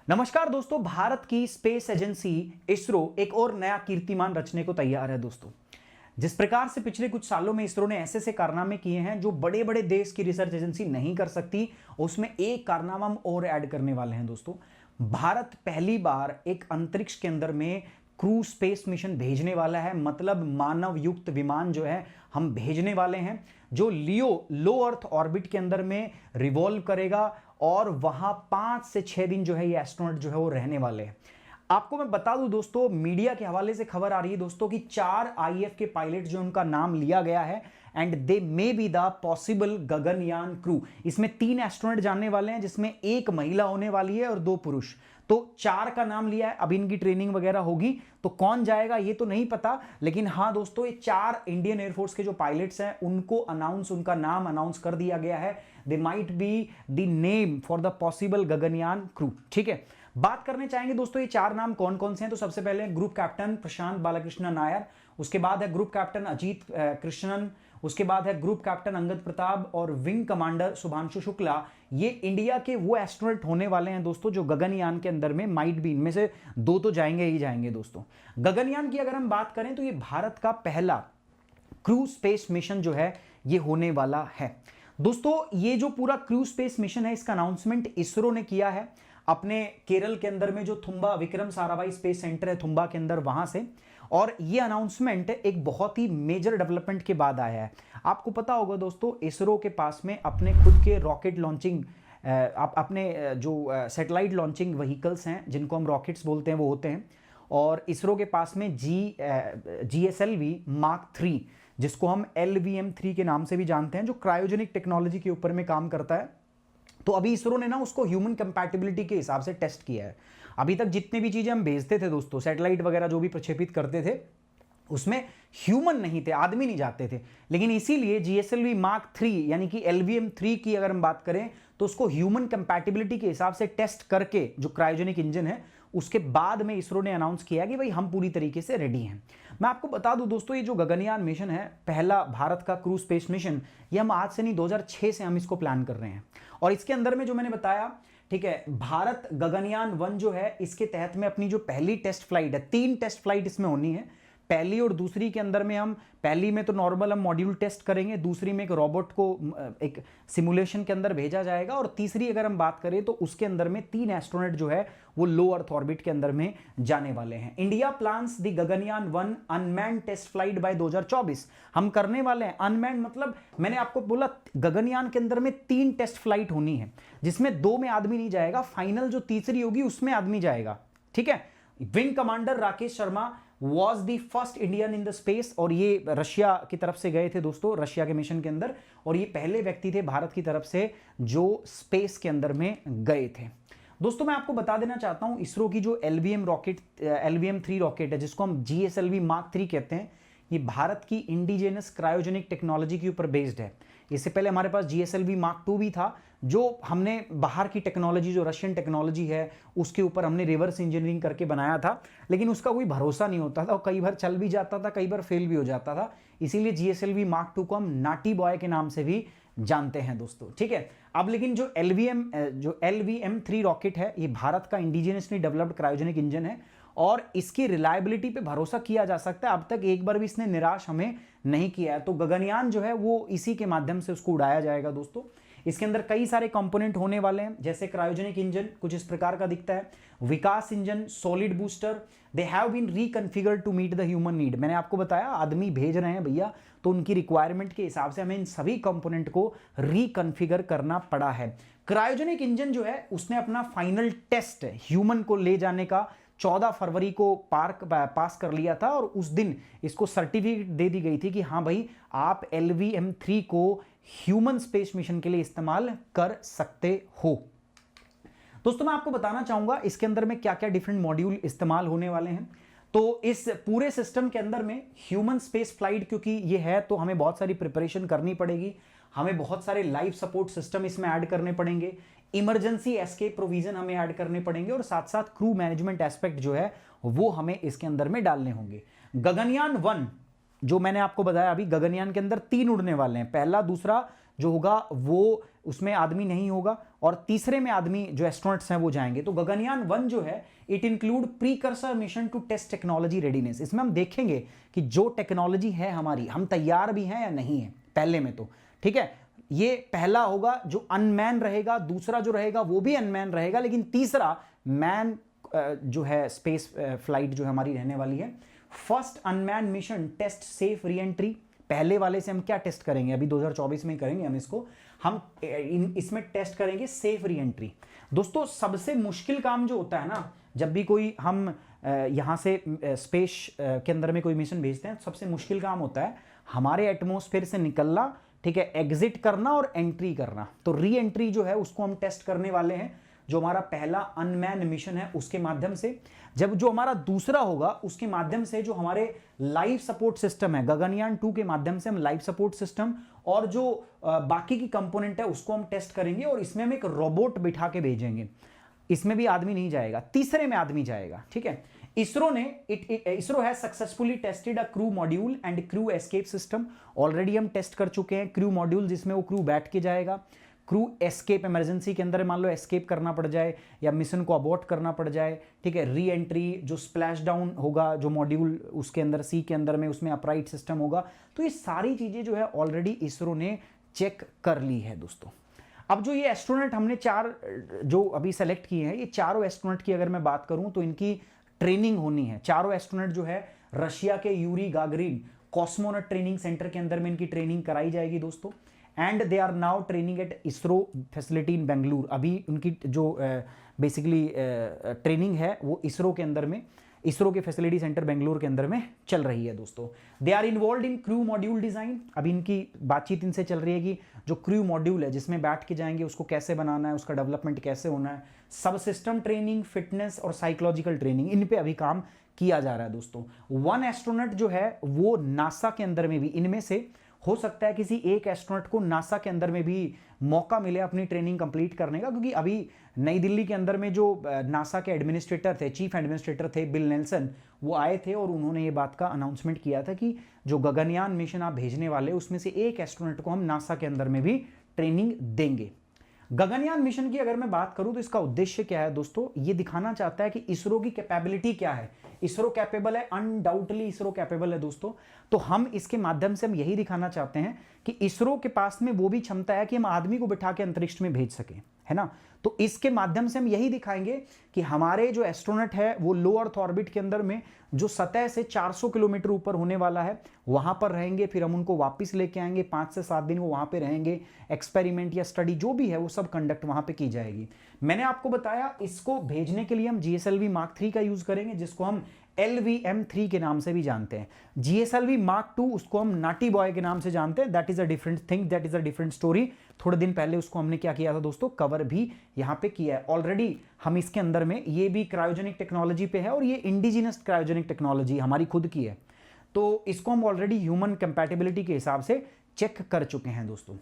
नमस्कार दोस्तों, भारत की स्पेस एजेंसी इसरो एक और नया कीर्तिमान रचने को तैयार है दोस्तों। जिस प्रकार से पिछले कुछ सालों में इसरो ने ऐसे कारनामे किए हैं जो बड़े बड़े देश की रिसर्च एजेंसी नहीं कर सकती, उसमें एक कारनामा हम और ऐड करने वाले हैं दोस्तों। भारत पहली बार एक अंतरिक्ष के अंदर में क्रू स्पेस मिशन भेजने वाला है, मतलब मानव युक्त विमान जो है हम भेजने वाले हैं, जो लो अर्थ ऑर्बिट के अंदर में रिवॉल्व करेगा और वहां 5 से 6 दिन जो है ये एस्ट्रोनॉट जो है वो रहने वाले हैं। आपको मैं बता दूं दोस्तों, मीडिया के हवाले से खबर आ रही है दोस्तों कि 4 आईएफ के पायलट जो उनका नाम लिया गया है and they may be the possible Gaganyaan crew. इसमें 3 एस्ट्रोनॉट जानने वाले हैं, जिसमें 1 महिला होने वाली है और 2 पुरुष। तो 4 का नाम लिया है। अब इनकी ट्रेनिंग वगैरह होगी तो कौन जाएगा ये तो नहीं पता, लेकिन हाँ दोस्तों, ये 4 इंडियन एयरफोर्स के जो पायलट्स हैं उनका नाम अनाउंस कर दिया गया है। They might be the name for the possible Gaganyaan crew. ठीक है, बात करने चाहेंगे दोस्तों ये 4 नाम कौन कौन से हैं। तो सबसे पहले ग्रुप कैप्टन प्रशांत बालकृष्ण नायर, उसके बाद है ग्रुप कैप्टन अजीत कृष्णन, उसके बाद है ग्रुप कैप्टन अंगद प्रताप और विंग कमांडर शुभांशु शुक्ला। ये इंडिया के वो एस्ट्रोनॉट होने वाले हैं दोस्तों जो गगनयान के अंदर में माइट बी, इनमें से 2 तो जाएंगे ही जाएंगे दोस्तों। गगनयान की अगर हम बात करें तो ये भारत का पहला क्रू स्पेस मिशन जो है ये होने वाला है दोस्तों। ये जो पूरा क्रू स्पेस मिशन है इसका अनाउंसमेंट इसरो ने किया है अपने केरल के अंदर में जो थुम्बा विक्रम साराभाई स्पेस सेंटर है थुम्बा के अंदर, वहां से। और ये अनाउंसमेंट एक बहुत ही मेजर डेवलपमेंट के बाद आया है। आपको पता होगा दोस्तों, इसरो के पास में अपने खुद के रॉकेट लॉन्चिंग अपने जो सैटेलाइट लॉन्चिंग व्हीकल्स हैं जिनको हम रॉकेट्स बोलते हैं वो होते हैं। और इसरो के पास में GSLV Mark 3, जिसको हम LVM-3 के नाम से भी जानते हैं, जो क्रायोजेनिक टेक्नोलॉजी के ऊपर में काम करता है। तो अभी इसरो ने ना उसको ह्यूमन कंपैटिबिलिटी के हिसाब से टेस्ट किया है। अभी तक जितने भी चीजें हम भेजते थे दोस्तों, सैटेलाइट वगैरह जो भी प्रक्षेपित करते थे, उसमें ह्यूमन नहीं थे, आदमी नहीं जाते थे। लेकिन इसीलिए GSLV Mark 3 यानी कि LVM-3 की अगर हम बात करें तो उसको ह्यूमन कंपैटिबिलिटी के हिसाब से टेस्ट करके, जो क्रायोजेनिक इंजन है, उसके बाद में इसरो ने अनाउंस किया कि भाई हम पूरी तरीके से रेडी हैं। मैं आपको बता दूं दोस्तों, ये जो गगनयान मिशन है, पहला भारत का क्रू स्पेस मिशन, ये हम आज से नहीं 2006 से हम इसको प्लान कर रहे हैं। और इसके अंदर में जो मैंने बताया, ठीक है, भारत गगनयान 1 जो है इसके तहत में अपनी जो पहली टेस्ट फ्लाइट है, 3 टेस्ट फ्लाइट इसमें होनी है। पहली और दूसरी के अंदर में हम पहली में तो नॉर्मल हम मॉड्यूल टेस्ट करेंगे, दूसरी में एक रोबोट को एक सिमुलेशन के अंदर भेजा जाएगा, और तीसरी अगर हम बात करें तो उसके अंदर में 3 एस्ट्रोनॉट जो है वो लो अर्थ ऑर्बिट के अंदर में जाने वाले हैं। India plans the Gaganyaan 1 unmanned test flight by 2024। हम करने वाले हैं अनमैन्ड, मतलब मैंने आपको बोला गगनयान के अंदर में 3 टेस्ट फ्लाइट होनी है, जिसमें 2 में आदमी नहीं जाएगा, फाइनल जो तीसरी होगी उसमें आदमी जाएगा। ठीक है, wing commander Rakesh Sharma was the first Indian in the space, और ये रशिया की तरफ से गए थे दोस्तों, रशिया के मिशन के अंदर, और ये पहले व्यक्ति थे भारत की तरफ से जो स्पेस के अंदर में गए थे दोस्तों। मैं आपको बता देना चाहता हूं, इसरो की जो LVM-3 रॉकेट है, जिसको हम GSLV Mark 3 कहते हैं, ये भारत की इंडिजिनस क्रायोजेनिक टेक्नोलॉजी के ऊपर बेस्ड है। इससे पहले हमारे पास GSLV Mark 2 भी था, जो हमने बाहर की टेक्नोलॉजी, जो रशियन टेक्नोलॉजी है, उसके ऊपर हमने रिवर्स इंजीनियरिंग करके बनाया था, लेकिन उसका कोई भरोसा नहीं होता था, और कई बार चल भी जाता था, कई बार फेल भी हो जाता था। इसीलिए GSLV Mark 2 को हम नाटी बॉय के नाम से भी जानते हैं दोस्तों। ठीक है, अब लेकिन जो LVM-3 रॉकेट है, ये भारत का इंडिजिनसली डेवलप्ड क्रायोजेनिक इंजन है, और इसकी रिलायबिलिटी पे भरोसा किया जा सकता है। अब तक एक बार भी इसने निराश हमें नहीं किया है। तो गगनयान जो है वो इसी के माध्यम से उसको उड़ाया जाएगा दोस्तों। इसके अंदर कई सारे कंपोनेंट होने वाले हैं, जैसे क्रायोजेनिक इंजन कुछ इस प्रकार का दिखता है, Vikas engine, solid booster, they have been reconfigured to meet the human need. मैंने आपको बताया आदमी भेज रहे हैं भैया, तो उनकी रिक्वायरमेंट के हिसाब से हमें इन सभी कंपोनेंट को रिकॉन्फ़िगर करना पड़ा है। क्रायोजेनिक इंजन जो है उसने अपना फाइनल टेस्ट ह्यूमन को ले जाने का 14 फरवरी को पास कर लिया था, और उस दिन इसको सर्टिफिकेट दे दी गई थी कि हाँ भाई, आप LVM-3 को ह्यूमन स्पेस मिशन के लिए इस्तेमाल कर सकते हो। दोस्तों मैं आपको बताना चाहूंगा इसके अंदर में क्या क्या डिफरेंट मॉड्यूल इस्तेमाल होने वाले हैं। तो इस पूरे सिस्टम के अंदर में ह्यूमन स्पेस फ्लाइट क्योंकि ये है, तो हमें बहुत सारी प्रिपरेशन करनी पड़ेगी, हमें बहुत सारे लाइफ सपोर्ट सिस्टम इसमें ऐड करने पड़ेंगे, इमरजेंसी एस्केप प्रोविजन हमें ऐड करने पड़ेंगे, और साथ साथ क्रू मैनेजमेंट एस्पेक्ट जो है वो हमें इसके अंदर में डालने होंगे। गगनयान 1 जो मैंने आपको बताया, अभी गगनयान के अंदर 3 उड़ने वाले हैं, पहला दूसरा जो होगा वो उसमें आदमी नहीं होगा, और तीसरे में आदमी जो एस्ट्रोनॉट्स हैं वो जाएंगे। तो गगनयान 1 जो है it include precursor mission to test technology readiness. इसमें हम देखेंगे कि जो टेक्नोलॉजी है हमारी, हम तैयार भी हैं या नहीं है पहले में। तो ठीक है, ये पहला होगा जो अनमैन रहेगा, दूसरा जो रहेगा वो भी अनमैन रहेगा, लेकिन तीसरा मैन जो है स्पेस फ्लाइट जो हमारी रहने वाली है। First unman mission test safe reentry. पहले वाले से हम क्या टेस्ट करेंगे, अभी 2024 में करेंगे हम इसको, हम इसमें टेस्ट करेंगे सेफ री एंट्री। दोस्तों सबसे मुश्किल काम जो होता है ना, जब भी कोई हम यहां से स्पेस के अंदर में कोई मिशन भेजते हैं, सबसे मुश्किल काम होता है हमारे एटमॉस्फेयर से निकलना, ठीक है, एग्जिट करना और एंट्री करना। तो री एंट्री जो है उसको हम टेस्ट करने वाले हैं, जो हमारा पहला अनमैन मिशन है उसके माध्यम से। जब जो हमारा दूसरा होगा उसके माध्यम से जो हमारे लाइफ सपोर्ट सिस्टम है, गगनयान 2 के माध्यम से हम लाइफ सपोर्ट सिस्टम और जो बाकी की कंपोनेंट है उसको हम टेस्ट करेंगे, और इसमें हम एक रोबोट बिठा के भेजेंगे। इसमें भी आदमी नहीं जाएगा, तीसरे में आदमी जाएगा। ठीक है, ISRO has successfully tested a crew module and crew escape system. Already हम टेस्ट कर चुके हैं क्रू मॉड्यूल, जिसमें वो क्रू बैठ के जाएगा। क्रू एस्केप, इमरजेंसी के अंदर मान लो एस्केप करना पड़ जाए या मिशन को अबॉर्ट करना पड़ जाए, ठीक है, री एंट्री, जो स्प्लैश डाउन होगा जो मॉड्यूल उसके अंदर सी के अंदर में, उसमें अपराइट सिस्टम होगा। तो ये सारी चीजें जो है ऑलरेडी इसरो ने चेक कर ली है दोस्तों। अब जो ये एस्ट्रोनॉट हमने 4 जो अभी सेलेक्ट किए हैं, ये चारों एस्ट्रोनॉट की अगर मैं बात करूं तो इनकी ट्रेनिंग होनी है। चारों एस्ट्रोनॉट जो है रशिया के Yuri Gagarin cosmonaut training centre के अंदर में इनकी ट्रेनिंग कराई जाएगी दोस्तों। And they are now training at ISRO facility in Bengaluru. अभी उनकी जो बेसिकली ट्रेनिंग है वो इसरो के अंदर में, इसरो के फैसिलिटी सेंटर बेंगलुरु के अंदर में चल रही है दोस्तों। They are involve in crew module design. अभी इनकी बातचीत इनसे चल रही है कि जो क्रू मॉड्यूल है जिसमें बैठ के जाएंगे उसको कैसे बनाना है, उसका डेवलपमेंट कैसे होना है, सब सिस्टम ट्रेनिंग, फिटनेस और साइकोलॉजिकल ट्रेनिंग, इन पे अभी काम किया जा रहा है दोस्तों। 1 एस्ट्रोनॉट जो है वो नासा के अंदर में भी, इनमें से हो सकता है किसी एक एस्ट्रोनॉट को नासा के अंदर में भी मौका मिले अपनी ट्रेनिंग कंप्लीट करने का, क्योंकि अभी नई दिल्ली के अंदर में जो नासा के एडमिनिस्ट्रेटर थे, चीफ एडमिनिस्ट्रेटर थे बिल नेल्सन, वो आए थे और उन्होंने ये बात का अनाउंसमेंट किया था कि जो गगनयान मिशन आप भेजने वाले उसमें से एक एस्ट्रोनॉट को हम नासा के अंदर में भी ट्रेनिंग देंगे। गगनयान मिशन की अगर मैं बात करूं तो इसका उद्देश्य क्या है दोस्तों, ये दिखाना चाहता है कि इसरो की कैपेबिलिटी क्या है। इसरो कैपेबल है, अनडाउटली इसरो कैपेबल है दोस्तों। तो हम इसके माध्यम से हम यही दिखाना चाहते हैं कि इसरो के पास में वो भी क्षमता है कि हम आदमी को बिठा के अंतरिक्ष में भेज सकें, है ना। तो इसके माध्यम से हम यही दिखाएंगे कि हमारे जो एस्ट्रोनॉट है वो लो अर्थ ऑर्बिट के अंदर में जो सतह से 400 किलोमीटर ऊपर होने वाला है वहां पर रहेंगे, फिर हम उनको वापस लेके आएंगे, 5 से 7 दिन वो वहां पे रहेंगे, एक्सपेरिमेंट या स्टडी जो भी है वो सब कंडक्ट वहां पे की जाएगी। मैंने आपको बताया इसको भेजने के लिए हम GSLV Mark 3 का यूज करेंगे, जिसको हम LVM-3 के नाम से भी जानते हैं। GSLV Mark 2 उसको हम नाटी बॉय के नाम से जानते हैं। That is a different thing, that is a different story. थोड़े दिन पहले उसको हमने क्या किया था दोस्तों, कवर भी यहां पे किया है ऑलरेडी। हम इसके अंदर में ये भी क्रायोजेनिक टेक्नोलॉजी पे है और ये इंडिजिनस क्रायोजेनिक टेक्नोलॉजी हमारी खुद की है, तो इसको हम ऑलरेडी ह्यूमन कंपैटिबिलिटी के हिसाब से चेक कर चुके हैं दोस्तों।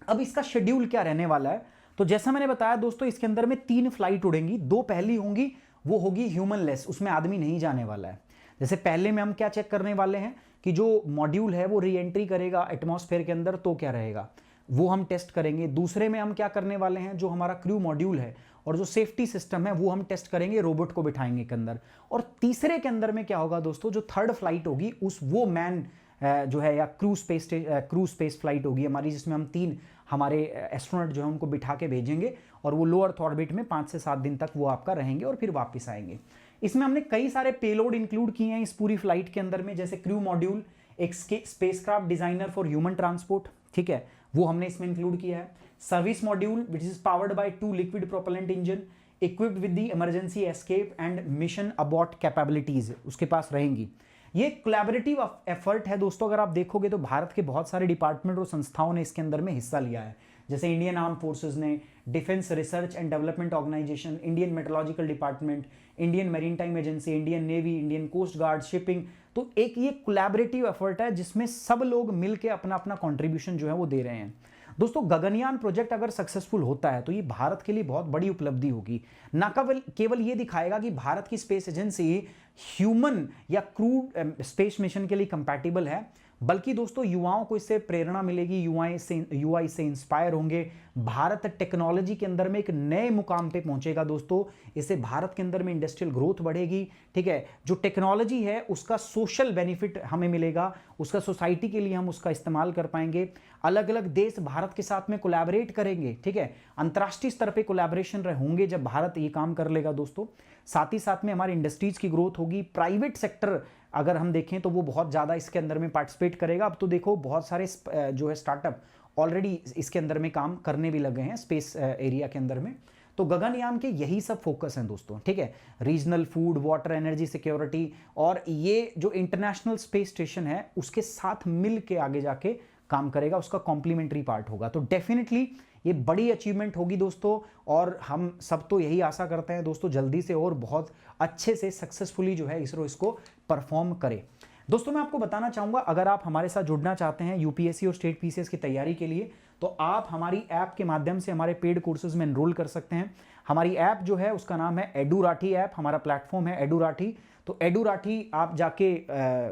अब इसका शेड्यूल क्या रहने वाला है, तो जैसा मैंने बताया दोस्तों इसके अंदर में 3 फ्लाइट उड़ेंगी। 2 पहली होंगी वो होगी ह्यूमन लेस, उसमें आदमी नहीं जाने वाला है। जैसे पहले में हम क्या चेक करने वाले हैं कि जो मॉड्यूल है वो री एंट्री करेगा एटमॉस्फेयर के अंदर तो क्या रहेगा, वो हम टेस्ट करेंगे। दूसरे में हम क्या करने वाले हैं, जो हमारा क्रू मॉड्यूल है और जो सेफ्टी सिस्टम है वो हम टेस्ट करेंगे, रोबोट को बिठाएंगे के अंदर। और तीसरे के अंदर में क्या होगा दोस्तों, जो थर्ड फ्लाइट होगी उस वो मैन जो है या क्रू स्पेस फ्लाइट होगी हमारी, जिसमें हम 3 हमारे एस्ट्रोनॉट जो है उनको बिठा के भेजेंगे और वो लो अर्थ ऑर्बिट में 5 से 7 दिन तक वो आपका रहेंगे और फिर वापस आएंगे। इसमें हमने कई सारे पेलोड इंक्लूड किए हैं इस पूरी फ्लाइट के अंदर में, जैसे क्रू मॉड्यूल, एक spacecraft designer for human transport, ठीक है, वो हमने इसमें इंक्लूड किया है। Service module which is powered by 2 liquid propellant engine equipped with the emergency escape and mission abort capabilities उसके पास रहेंगी। ये कोलैबोरेटिव एफर्ट है दोस्तों। अगर आप देखोगे तो भारत के बहुत सारे डिपार्टमेंट और संस्थाओं ने इसके अंदर में हिस्सा लिया है, जैसे इंडियन आर्म फोर्सेस ने, defence research and development organisation, Indian meteorological department, Indian maritime agency, Indian navy, Indian coast guard, shipping. तो एक ये कोलैबोरेटिव एफर्ट है जिसमें सब लोग मिलकर अपना अपना कॉन्ट्रीब्यूशन जो है वो दे रहे हैं दोस्तों। गगनयान प्रोजेक्ट अगर सक्सेसफुल होता है तो ये भारत के लिए बहुत बड़ी उपलब्धि होगी। ना केवल ये दिखाएगा कि भारत की स्पेस एजेंसी ह्यूमन या क्रू स्पेस मिशन के लिए कंपैटिबल है, बल्कि दोस्तों युवाओं को इससे प्रेरणा मिलेगी, युवा इससे इंस्पायर होंगे। भारत टेक्नोलॉजी के अंदर में एक नए मुकाम पे पहुंचेगा दोस्तों। इससे भारत के अंदर में इंडस्ट्रियल ग्रोथ बढ़ेगी, ठीक है। जो टेक्नोलॉजी है उसका सोशल बेनिफिट हमें मिलेगा, उसका सोसाइटी के लिए हम उसका इस्तेमाल कर पाएंगे। अलग अलग देश भारत के साथ में कोलैबोरेट करेंगे, ठीक है। अंतर्राष्ट्रीय स्तर पे कोलैबोरेशन होंगे जब भारत ये काम कर लेगा दोस्तों। साथ ही साथ में हमारी इंडस्ट्रीज की ग्रोथ होगी। प्राइवेट सेक्टर अगर हम देखें तो वो बहुत ज़्यादा इसके अंदर में पार्टिसिपेट करेगा। अब तो देखो बहुत सारे जो है स्टार्टअप ऑलरेडी इसके अंदर में काम करने भी लगे हैं स्पेस एरिया के अंदर में। तो गगनयान के यही सब फोकस हैं दोस्तों, ठीक है। Regional food, water, energy security, और ये जो इंटरनेशनल स्पेस स्टेशन है उसके साथ मिल के आगे जाके काम करेगा, उसका कॉम्प्लीमेंट्री पार्ट होगा। तो डेफिनेटली ये बड़ी अचीवमेंट होगी दोस्तों, और हम सब तो यही आशा करते हैं दोस्तों जल्दी से और बहुत अच्छे से सक्सेसफुली जो है इसरो इसको परफॉर्म करे। दोस्तों मैं आपको बताना चाहूंगा, अगर आप हमारे साथ जुड़ना चाहते हैं यूपीएससी और स्टेट पीसीएस की तैयारी के लिए, तो आप हमारी ऐप के माध्यम से हमारे पेड कोर्सेज में एनरोल कर सकते हैं। हमारी ऐप जो है उसका नाम है एडुराठी ऐप, हमारा प्लेटफॉर्म है एडुराठी। तो एडुराठी आप जाके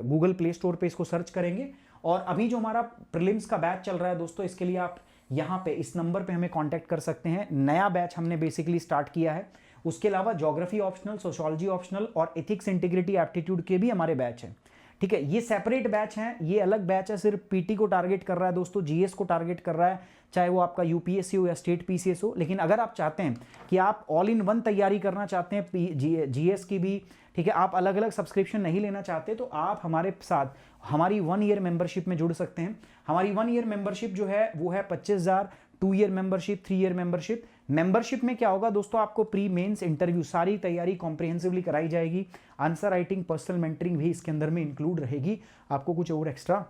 गूगल प्ले स्टोर पे इसको सर्च करेंगे, और अभी जो हमारा प्रीलिम्स का बैच चल रहा है दोस्तों, इसके लिए आप यहाँ पे इस नंबर पे हमें कांटेक्ट कर सकते हैं। नया बैच हमने बेसिकली स्टार्ट किया है। उसके अलावा ज्योग्राफी ऑप्शनल, सोशियोलॉजी ऑप्शनल और एथिक्स, इंटीग्रिटी, एप्टीट्यूड के भी हमारे बैच हैं, ठीक है। ये सेपरेट बैच हैं, ये अलग बैच है, सिर्फ पीटी को टारगेट कर रहा है दोस्तों, जीएस को टारगेट कर रहा है, चाहे वो आपका यूपीएससी हो या स्टेट पीसीएस हो। लेकिन अगर आप चाहते हैं कि आप ऑल इन वन तैयारी करना चाहते हैं जीएस की भी, ठीक है, आप अलग अलग सब्सक्रिप्शन नहीं लेना चाहते, तो आप हमारे साथ हमारी 1 ईयर मेंबरशिप में जुड़ सकते हैं। हमारी 1 ईयर मेंबरशिप जो है वो है 25,000, 2 year membership, 3 year membership. Membership में क्या होगा दोस्तों, आपको प्री मेंस इंटरव्यू सारी तैयारी कॉम्प्रिहेंसिवली कराई जाएगी। आंसर राइटिंग, पर्सनल मेंटरिंग भी इसके अंदर में इंक्लूड रहेगी, आपको कुछ और एक्स्ट्रा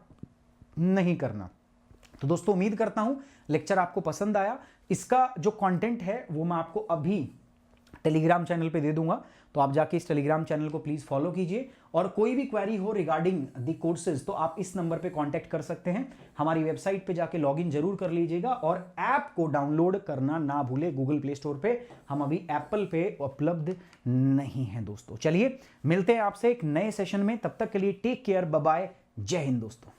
नहीं करना। तो दोस्तों उम्मीद करता हूं लेक्चर आपको पसंद आया। इसका जो कंटेंट है वो मैं आपको अभी टेलीग्राम चैनल पे दे दूंगा, तो आप जाके इस टेलीग्राम चैनल को प्लीज फॉलो कीजिए। और कोई भी क्वेरी हो रिगार्डिंग द कोर्सेज तो आप इस नंबर पे कांटेक्ट कर सकते हैं। हमारी वेबसाइट पे जाके लॉगिन जरूर कर लीजिएगा, और ऐप को डाउनलोड करना ना भूले गूगल प्ले स्टोर पे। हम अभी एप्पल पे उपलब्ध नहीं है दोस्तों। चलिए मिलते हैं आपसे एक नए सेशन में, तब तक के लिए टेक केयर, बाय बाय, जय हिंद दोस्तों।